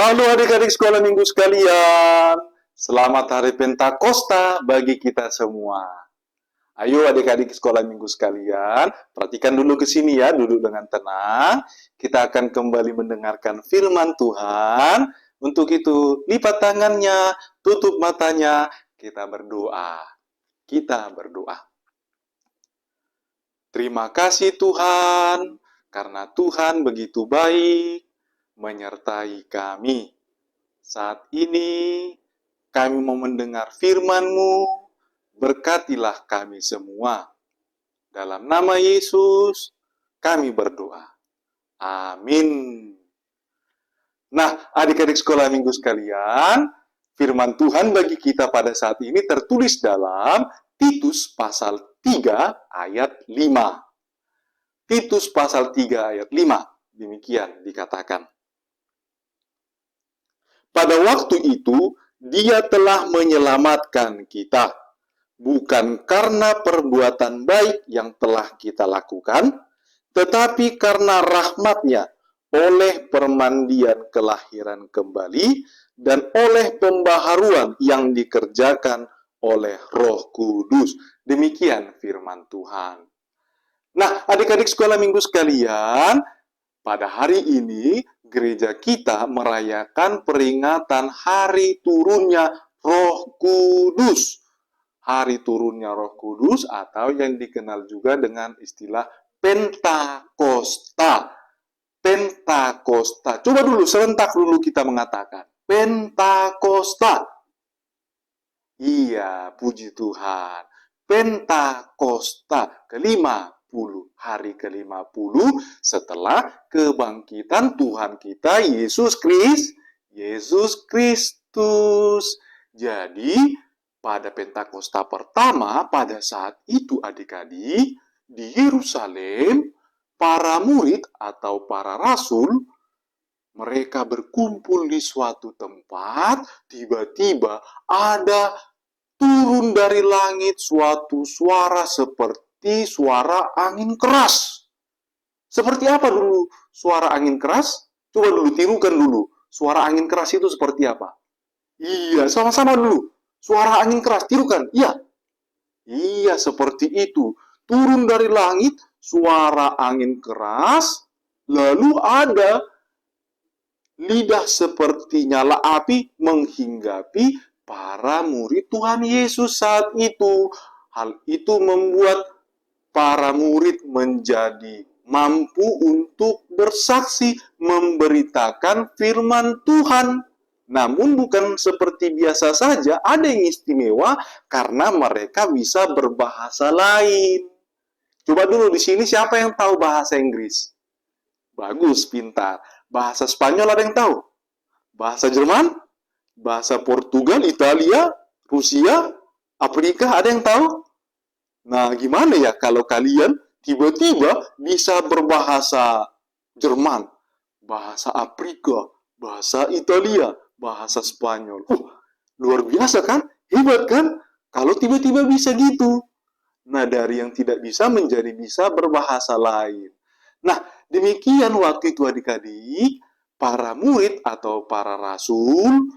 Halo adik-adik sekolah minggu sekalian, selamat hari Pentakosta bagi kita semua. Ayo adik-adik sekolah minggu sekalian, perhatikan dulu ke sini ya, duduk dengan tenang. Kita akan kembali mendengarkan firman Tuhan. Untuk itu, lipat tangannya, tutup matanya, kita berdoa. Kita berdoa. Terima kasih Tuhan, karena Tuhan begitu baik menyertai kami. Saat ini kami mau mendengar firman-Mu, berkatilah kami semua. Dalam nama Yesus, kami berdoa. Amin. Nah, adik-adik sekolah minggu sekalian, firman Tuhan bagi kita pada saat ini tertulis dalam Titus pasal 3 ayat 5. Titus pasal 3 ayat 5, demikian dikatakan. Pada waktu itu, Dia telah menyelamatkan kita, bukan karena perbuatan baik yang telah kita lakukan, tetapi karena rahmat-Nya oleh permandian kelahiran kembali dan oleh pembaharuan yang dikerjakan oleh Roh Kudus. Demikian firman Tuhan. Nah, adik-adik sekolah minggu sekalian, pada hari ini gereja kita merayakan peringatan hari turunnya Roh Kudus. Hari turunnya Roh Kudus atau yang dikenal juga dengan istilah Pentakosta. Pentakosta. Coba dulu, serentak dulu kita mengatakan. Pentakosta. Iya, puji Tuhan. Pentakosta ke-50. Hari ke-50 setelah kebangkitan Tuhan kita Yesus Kristus. Jadi, pada Pentakosta pertama, pada saat itu adik-adik, di Yerusalem, para murid atau para rasul, mereka berkumpul di suatu tempat, tiba-tiba ada turun dari langit suatu suara seperti suara angin keras. Seperti apa dulu suara angin keras? Coba dulu tirukan dulu. Suara angin keras itu seperti apa? Iya, sama-sama dulu. Suara angin keras, tirukan. Iya. Iya, seperti itu. Turun dari langit, suara angin keras, lalu ada lidah seperti nyala api menghinggapi para murid Tuhan Yesus saat itu. Hal itu membuat para murid menjadi mampu untuk bersaksi, memberitakan firman Tuhan. Namun bukan seperti biasa saja, ada yang istimewa karena mereka bisa berbahasa lain. Coba dulu di sini siapa yang tahu bahasa Inggris? Bagus, pintar. Bahasa Spanyol ada yang tahu? Bahasa Jerman? Bahasa Portugal, Italia, Rusia, Afrika ada yang tahu? Nah, gimana ya kalau kalian tiba-tiba bisa berbahasa Jerman, bahasa Afrika, bahasa Italia, bahasa Spanyol. Luar biasa kan? Hebat kan? Kalau tiba-tiba bisa gitu. Nah, dari yang tidak bisa menjadi bisa berbahasa lain. Nah, demikian waktu itu adik-adik, para murid atau para rasul,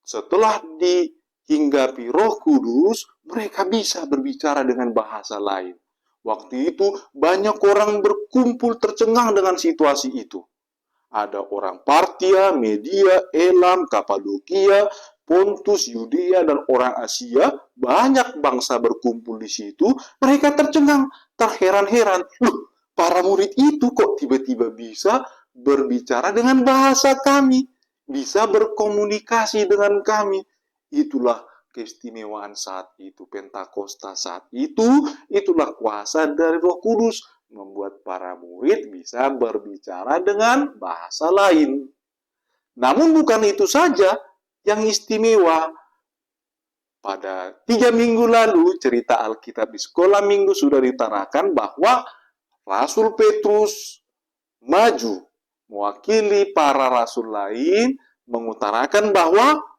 setelah dihinggapi Roh Kudus, mereka bisa berbicara dengan bahasa lain. Waktu itu banyak orang berkumpul tercengang dengan situasi itu. Ada orang Partia, Media, Elam, Kapadokia, Pontus, Yudea, dan orang Asia. Banyak bangsa berkumpul di situ. Mereka tercengang, terheran-heran. Loh, para murid itu kok tiba-tiba bisa berbicara dengan bahasa kami, bisa berkomunikasi dengan kami. Itulah keistimewaan saat itu, Pentakosta saat itu, itulah kuasa dari Roh Kudus, membuat para murid bisa berbicara dengan bahasa lain. Namun bukan itu saja yang istimewa. Pada 3 minggu lalu, cerita Alkitab di sekolah minggu sudah ditarakan bahwa Rasul Petrus maju mewakili para rasul lain mengutarakan bahwa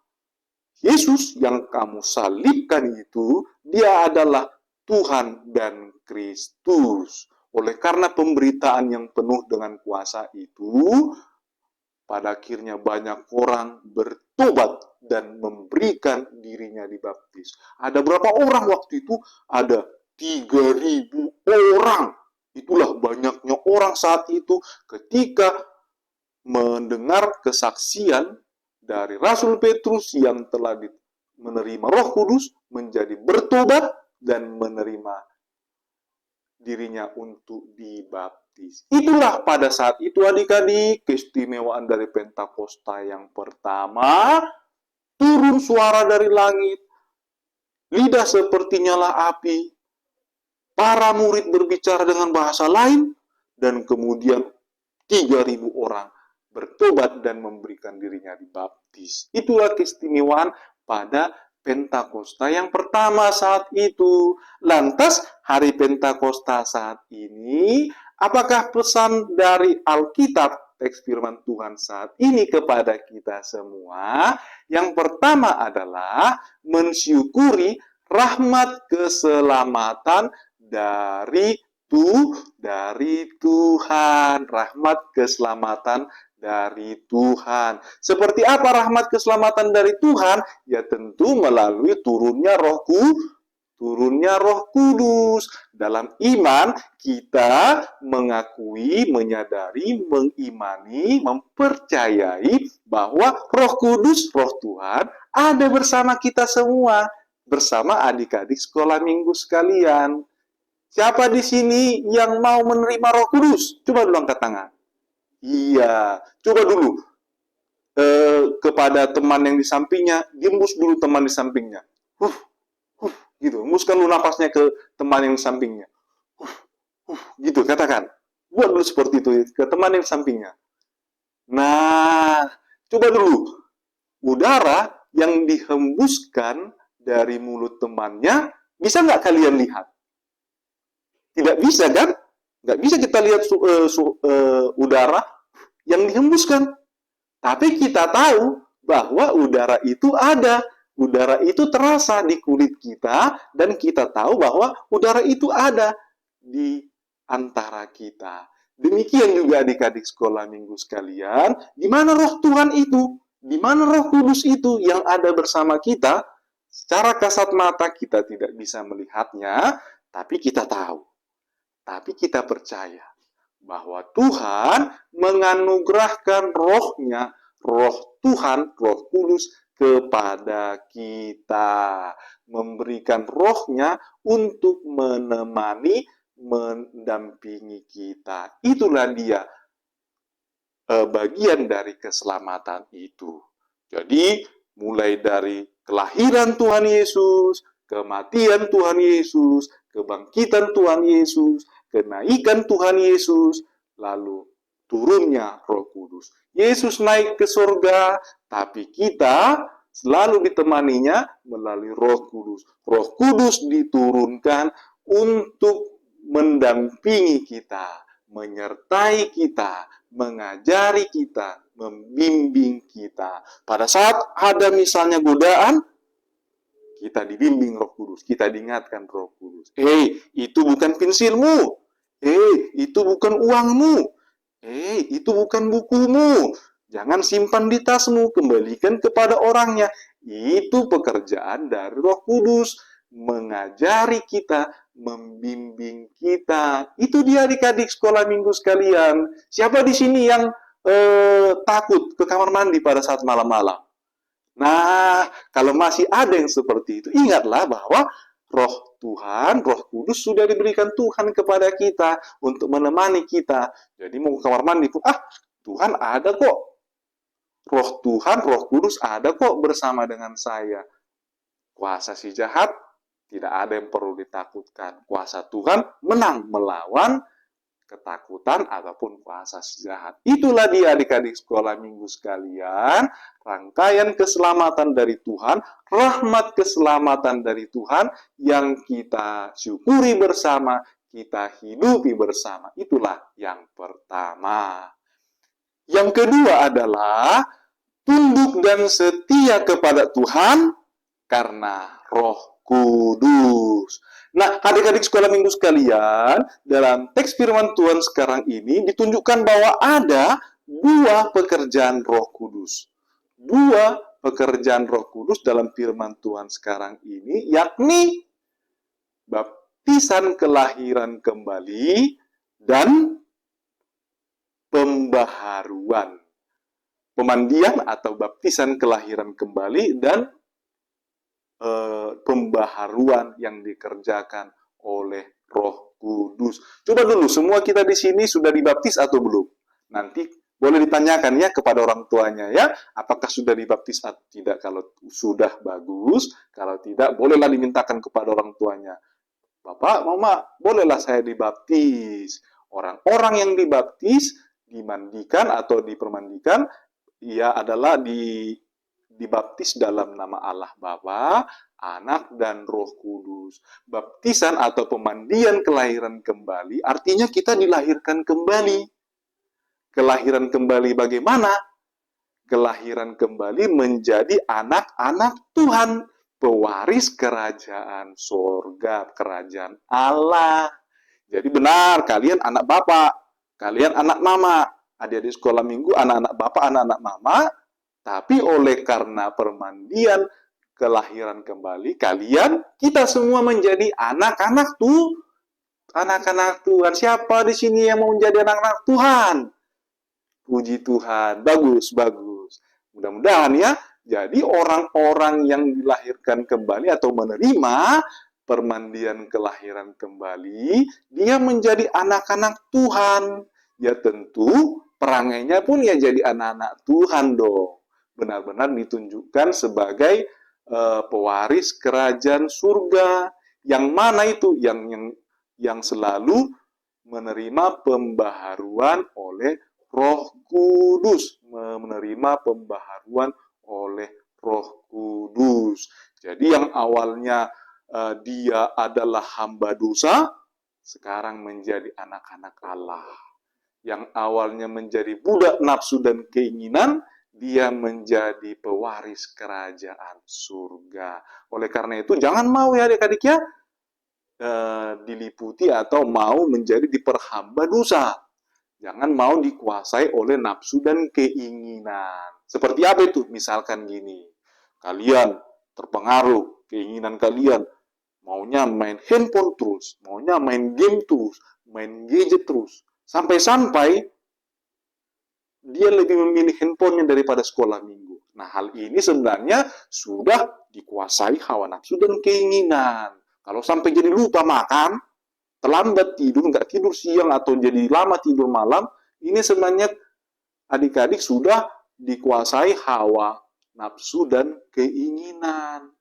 Yesus yang kamu salibkan itu, dia adalah Tuhan dan Kristus. Oleh karena pemberitaan yang penuh dengan kuasa itu, pada akhirnya banyak orang bertobat dan memberikan dirinya dibaptis. Ada berapa orang waktu itu? Ada 3.000 orang. Itulah banyaknya orang saat itu ketika mendengar kesaksian dari Rasul Petrus yang telah menerima Roh Kudus, menjadi bertobat dan menerima dirinya untuk dibaptis. Itulah pada saat itu adik-adik keistimewaan dari Pentakosta yang pertama, turun suara dari langit, lidah seperti nyala api, para murid berbicara dengan bahasa lain, dan kemudian 3.000 orang bertobat dan memberikan dirinya dibaptis. Itulah keistimewaan pada Pentakosta yang pertama saat itu. Lantas, hari Pentakosta saat ini, apakah pesan dari Alkitab, teks firman Tuhan saat ini kepada kita semua? Yang pertama adalah mensyukuri rahmat keselamatan dari Tuhan. Rahmat keselamatan dari Tuhan. Seperti apa rahmat keselamatan dari Tuhan? Ya tentu melalui turunnya Roh Kudus. Dalam iman kita mengakui, menyadari, mengimani, mempercayai bahwa Roh Kudus, Roh Tuhan ada bersama kita semua, bersama adik-adik sekolah minggu sekalian. Siapa di sini yang mau menerima Roh Kudus? Coba dulu angkat tangan. Iya, coba dulu kepada teman yang di sampingnya, hembus dulu teman di sampingnya. Gitu, hembuskan dulu napasnya ke teman yang di sampingnya. Gitu, katakan. Buat dulu seperti itu ke teman yang di sampingnya. Nah, coba dulu. Udara yang dihembuskan dari mulut temannya, bisa nggak kalian lihat? Tidak bisa kan? Nggak bisa kita lihat udara yang dihembuskan. Tapi kita tahu bahwa udara itu ada. Udara itu terasa di kulit kita dan kita tahu bahwa udara itu ada di antara kita. Demikian juga adik-adik sekolah minggu sekalian, di mana Roh Tuhan itu, di mana Roh Kudus itu yang ada bersama kita, secara kasat mata kita tidak bisa melihatnya, tapi kita tahu. Tapi kita percaya bahwa Tuhan menganugerahkan rohnya, roh Tuhan, Roh Kudus kepada kita. Memberikan rohnya untuk menemani, mendampingi kita. Itulah dia bagian dari keselamatan itu. Jadi, mulai dari kelahiran Tuhan Yesus, kematian Tuhan Yesus, kebangkitan Tuhan Yesus, kenaikan Tuhan Yesus, lalu turunnya Roh Kudus. Yesus naik ke surga, tapi kita selalu ditemaninya melalui Roh Kudus. Roh Kudus diturunkan untuk mendampingi kita, menyertai kita, mengajari kita, membimbing kita. Pada saat ada misalnya godaan, kita dibimbing Roh Kudus, kita diingatkan Roh Kudus. Itu bukan pensilmu. Itu bukan uangmu. Itu bukan bukumu. Jangan simpan di tasmu, kembalikan kepada orangnya. Itu pekerjaan dari Roh Kudus, mengajari kita, membimbing kita. Itu dia adik-adik sekolah minggu sekalian. Siapa di sini yang takut ke kamar mandi pada saat malam-malam? Nah, kalau masih ada yang seperti itu, ingatlah bahwa Roh Tuhan, Roh Kudus sudah diberikan Tuhan kepada kita untuk menemani kita. Jadi mau ke kamar mandi pun, Tuhan ada kok. Roh Tuhan, Roh Kudus ada kok bersama dengan saya. Kuasa si jahat tidak ada yang perlu ditakutkan. Kuasa Tuhan menang melawan ketakutan ataupun kuasa jahat. Itulah dia adik-adik sekolah minggu sekalian, rangkaian keselamatan dari Tuhan, rahmat keselamatan dari Tuhan yang kita syukuri bersama, kita hidupi bersama. Itulah yang pertama. Yang kedua adalah tunduk dan setia kepada Tuhan karena Roh Kudus. Nah, adik-adik sekolah minggu sekalian, dalam teks firman Tuhan sekarang ini ditunjukkan bahwa ada dua pekerjaan Roh Kudus. Dua pekerjaan Roh Kudus dalam firman Tuhan sekarang ini, yakni baptisan kelahiran kembali dan pembaharuan. Pemandian atau baptisan kelahiran kembali dan pembaharuan yang dikerjakan oleh Roh Kudus. Coba dulu, semua kita di sini sudah dibaptis atau belum? Nanti boleh ditanyakan ya kepada orang tuanya ya, apakah sudah dibaptis atau tidak. Kalau sudah, bagus. Kalau tidak, bolehlah dimintakan kepada orang tuanya. Bapak, Mama, bolehlah saya dibaptis. Orang-orang yang dibaptis, dimandikan atau dipermandikan, ia adalah dibaptis dalam nama Allah Bapa, Anak, dan Roh Kudus. Baptisan atau pemandian kelahiran kembali artinya kita dilahirkan kembali. Kelahiran kembali bagaimana? Kelahiran kembali menjadi anak-anak Tuhan, pewaris kerajaan sorga, kerajaan Allah. Jadi benar, kalian anak Bapak, kalian anak Mama. Adik-adik sekolah minggu, anak-anak Bapak, anak-anak Mama. Tapi oleh karena permandian kelahiran kembali, kita semua menjadi anak-anak anak-anak Tuhan. Siapa di sini yang mau menjadi anak-anak Tuhan? Puji Tuhan, bagus, bagus. Mudah-mudahan ya, jadi orang-orang yang dilahirkan kembali atau menerima permandian kelahiran kembali, dia menjadi anak-anak Tuhan. Ya tentu perangainya pun ya jadi anak-anak Tuhan dong. Benar-benar ditunjukkan sebagai pewaris kerajaan surga. Yang mana itu? Yang selalu menerima pembaharuan oleh Roh Kudus. Menerima pembaharuan oleh Roh Kudus. Jadi yang awalnya dia adalah hamba dosa, sekarang menjadi anak-anak Allah. Yang awalnya menjadi budak nafsu dan keinginan, dia menjadi pewaris kerajaan surga. Oleh karena itu, jangan mau ya adik-adik ya, diliputi atau mau menjadi diperhamba dosa. Jangan mau dikuasai oleh nafsu dan keinginan. Seperti apa itu? Misalkan gini, kalian terpengaruh, keinginan kalian, maunya main handphone terus, maunya main game terus, main gadget terus. Sampai-sampai dia lebih memilih handphonenya daripada sekolah minggu. Nah, hal ini sebenarnya sudah dikuasai hawa nafsu dan keinginan. Kalau sampai jadi lupa makan, terlambat tidur, nggak tidur siang, atau jadi lama tidur malam, ini sebenarnya adik-adik sudah dikuasai hawa nafsu dan keinginan.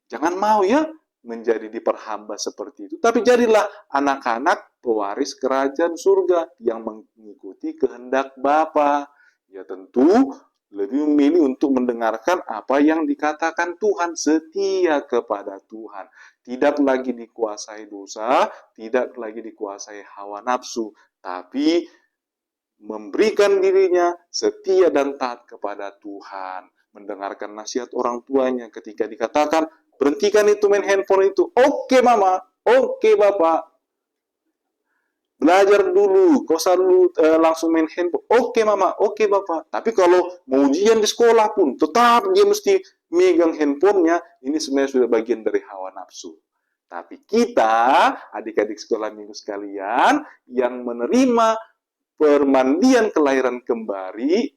Jangan mau ya menjadi diperhamba seperti itu. Tapi jadilah anak-anak pewaris kerajaan surga yang mengikuti kehendak Bapa. Ya tentu lebih memilih untuk mendengarkan apa yang dikatakan Tuhan, setia kepada Tuhan. Tidak lagi dikuasai dosa, tidak lagi dikuasai hawa nafsu, tapi memberikan dirinya setia dan taat kepada Tuhan. Mendengarkan nasihat orang tuanya ketika dikatakan, berhentikan itu main handphone itu. Oke Mama, oke Bapak. Belajar dulu, kau selalu langsung main handphone. Oke Mama, oke Bapak. Tapi kalau mau ujian di sekolah pun, tetap dia mesti megang handphonenya. Ini sebenarnya sudah bagian dari hawa nafsu. Tapi kita, adik-adik sekolah minggu sekalian, yang menerima permandian kelahiran kembali,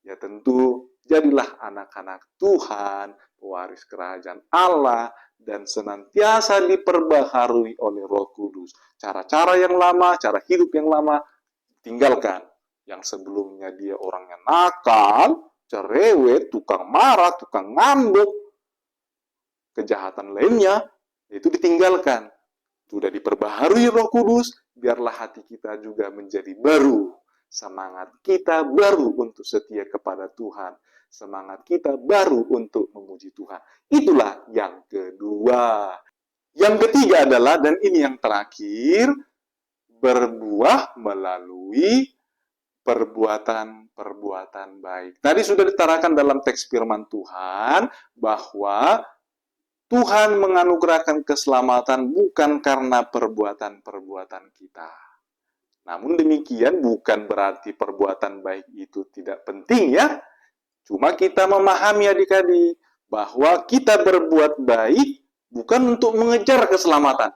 ya tentu jadilah anak-anak Tuhan, pewaris kerajaan Allah, dan senantiasa diperbaharui oleh Roh Kudus. Cara-cara yang lama, cara hidup yang lama, tinggalkan. Yang sebelumnya dia orangnya nakal, cerewet, tukang marah, tukang ngambek, kejahatan lainnya, itu ditinggalkan. Sudah diperbaharui Roh Kudus, biarlah hati kita juga menjadi baru. Semangat kita baru untuk setia kepada Tuhan. Semangat kita baru untuk memuji Tuhan. Itulah yang kedua. Yang ketiga adalah, dan ini yang terakhir, berbuah melalui perbuatan-perbuatan baik. Tadi sudah ditarakan dalam teks firman Tuhan bahwa Tuhan menganugerahkan keselamatan bukan karena perbuatan-perbuatan kita. Namun demikian bukan berarti perbuatan baik itu tidak penting ya. Cuma kita memahami adik-adik bahwa kita berbuat baik bukan untuk mengejar keselamatan.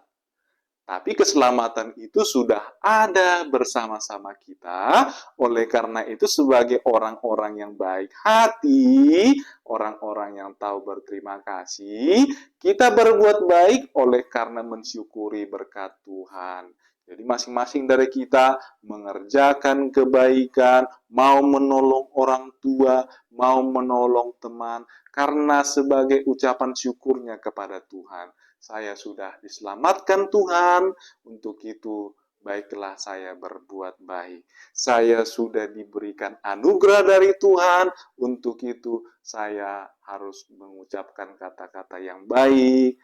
Tapi keselamatan itu sudah ada bersama-sama kita. Oleh karena itu sebagai orang-orang yang baik hati, orang-orang yang tahu berterima kasih, kita berbuat baik oleh karena mensyukuri berkat Tuhan. Jadi masing-masing dari kita mengerjakan kebaikan, mau menolong orang tua, mau menolong teman, karena sebagai ucapan syukurnya kepada Tuhan. Saya sudah diselamatkan Tuhan, untuk itu baiklah saya berbuat baik. Saya sudah diberikan anugerah dari Tuhan, untuk itu saya harus mengucapkan kata-kata yang baik,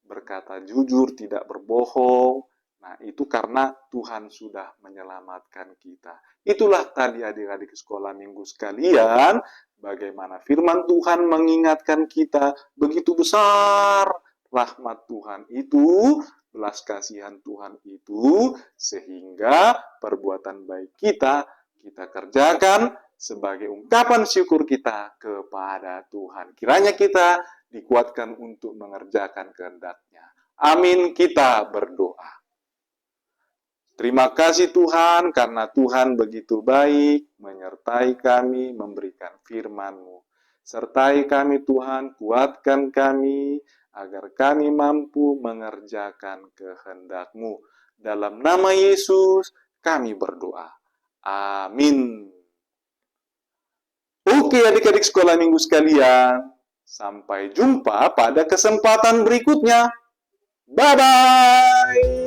berkata jujur, tidak berbohong. Nah, itu karena Tuhan sudah menyelamatkan kita. Itulah tadi adik-adik sekolah minggu sekalian, bagaimana firman Tuhan mengingatkan kita begitu besar rahmat Tuhan itu, belas kasihan Tuhan itu, sehingga perbuatan baik kita kerjakan sebagai ungkapan syukur kita kepada Tuhan. Kiranya kita dikuatkan untuk mengerjakan kehendak-Nya. Amin, kita berdoa. Terima kasih Tuhan, karena Tuhan begitu baik, menyertai kami, memberikan firman-Mu. Sertai kami Tuhan, kuatkan kami, agar kami mampu mengerjakan kehendak-Mu. Dalam nama Yesus, kami berdoa. Amin. Oke adik-adik sekolah minggu sekalian, sampai jumpa pada kesempatan berikutnya. Bye-bye.